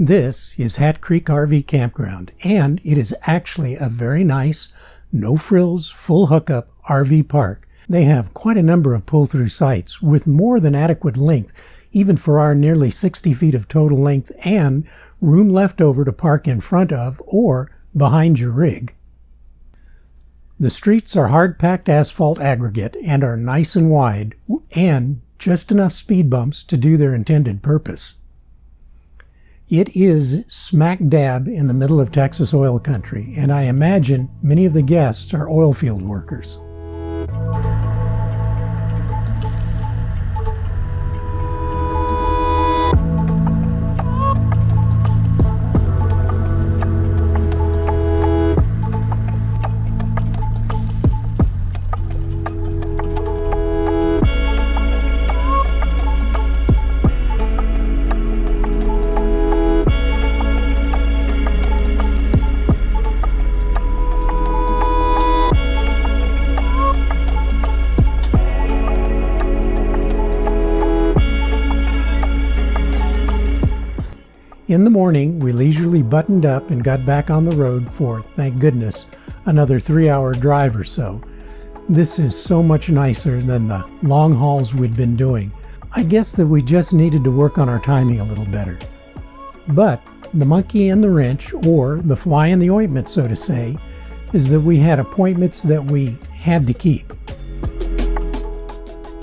This is Hat Creek RV Campground, and it is actually a very nice, no-frills, full hookup RV park. They have quite a number of pull-through sites with more than adequate length, even for our nearly 60 feet of total length, and room left over to park in front of or behind your rig. The streets are hard-packed asphalt aggregate and are nice and wide, and just enough speed bumps to do their intended purpose. It is smack dab in the middle of Texas oil country, and I imagine many of the guests are oil field workers. In the morning, we leisurely buttoned up and got back on the road for, thank goodness, another 3-hour drive or so. This is so much nicer than the long hauls we'd been doing. I guess that we just needed to work on our timing a little better. But the monkey in the wrench, or the fly in the ointment, so to say, is that we had appointments that we had to keep.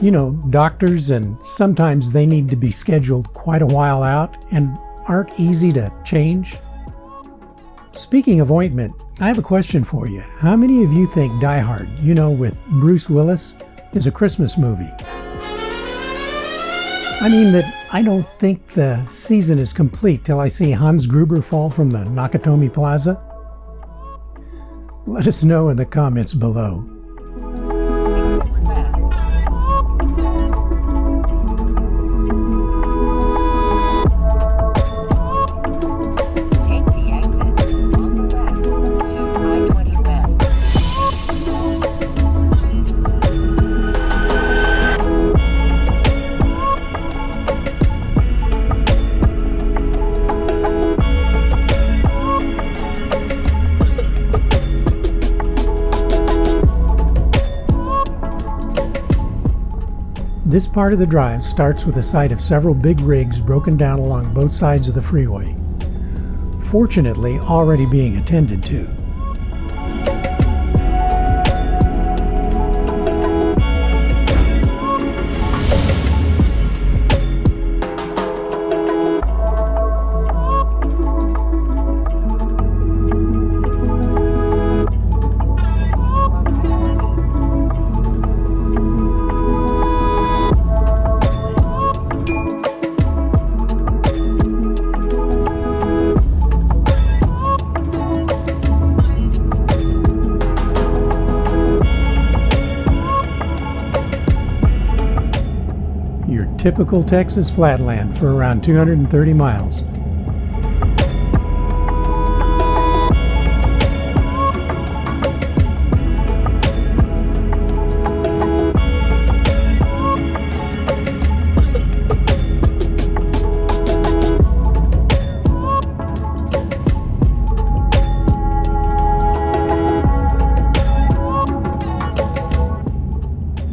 You know, doctors, and sometimes they need to be scheduled quite a while out and aren't easy to change. Speaking of ointment, I have a question for you. How many of you think Die Hard, you know, with Bruce Willis, is a Christmas movie? I mean that I don't think the season is complete till I see Hans Gruber fall from the Nakatomi Plaza. Let us know in the comments below. This part of the drive starts with a sight of several big rigs broken down along both sides of the freeway, fortunately already being attended to. Typical Texas flatland for around 230 miles.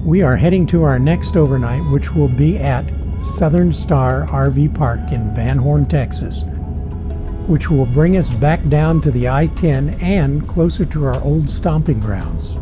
We are heading to our next overnight, which will be at Southern Star RV Park in Van Horn, Texas, which will bring us back down to the I-10 and closer to our old stomping grounds.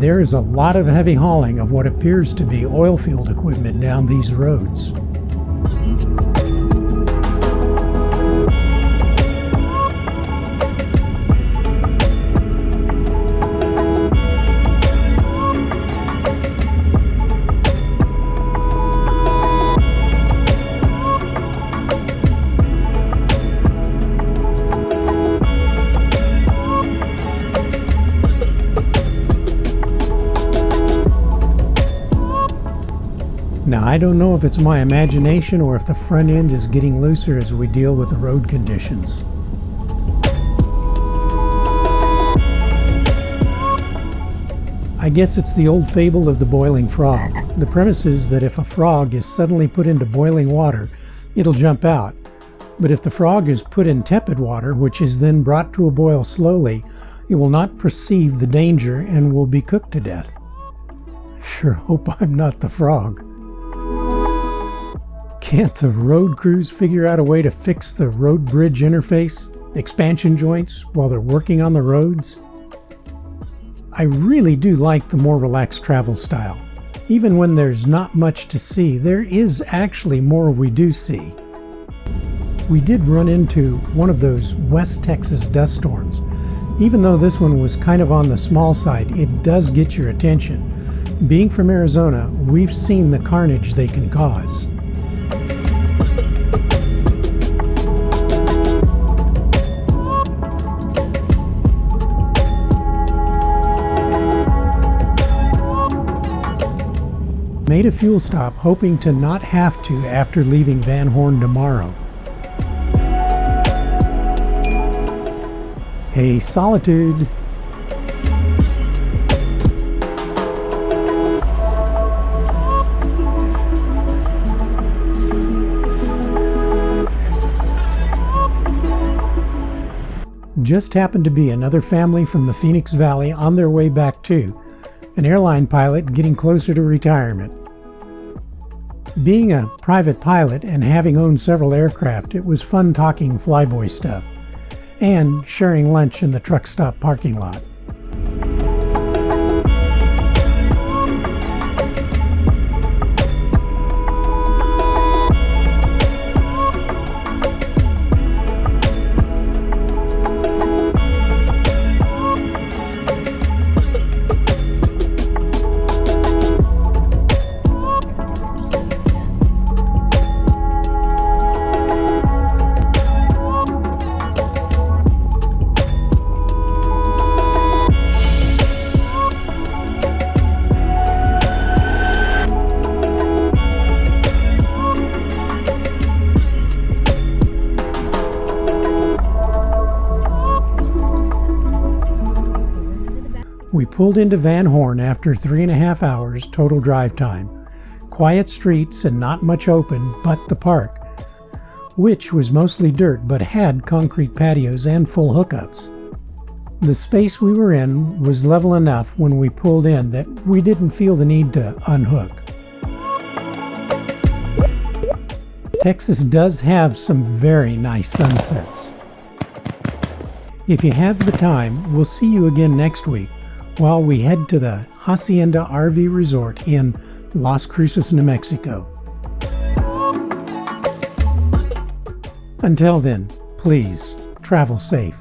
There is a lot of heavy hauling of what appears to be oil field equipment down these roads. Now, I don't know if it's my imagination or if the front end is getting looser as we deal with the road conditions. I guess it's the old fable of the boiling frog. The premise is that if a frog is suddenly put into boiling water, it'll jump out. But if the frog is put in tepid water, which is then brought to a boil slowly, it will not perceive the danger and will be cooked to death. Sure hope I'm not the frog. Can't the road crews figure out a way to fix the road bridge interface, expansion joints, while they're working on the roads? I really do like the more relaxed travel style. Even when there's not much to see, there is actually more we do see. We did run into one of those West Texas dust storms. Even though this one was kind of on the small side, it does get your attention. Being from Arizona, we've seen the carnage they can cause. Made a fuel stop, hoping to not have to after leaving Van Horn tomorrow. Hey, Solitude. Just happened to be another family from the Phoenix Valley on their way back too. An airline pilot getting closer to retirement. Being a private pilot and having owned several aircraft, it was fun talking flyboy stuff and sharing lunch in the truck stop parking lot. We pulled into Van Horn after 3.5 hours total drive time. Quiet streets and not much open but the park, which was mostly dirt but had concrete patios and full hookups. The space we were in was level enough when we pulled in that we didn't feel the need to unhook. Texas does have some very nice sunsets. If you have the time, we'll see you again next week while we head to the Hacienda RV Resort in Las Cruces, New Mexico. Until then, please travel safe.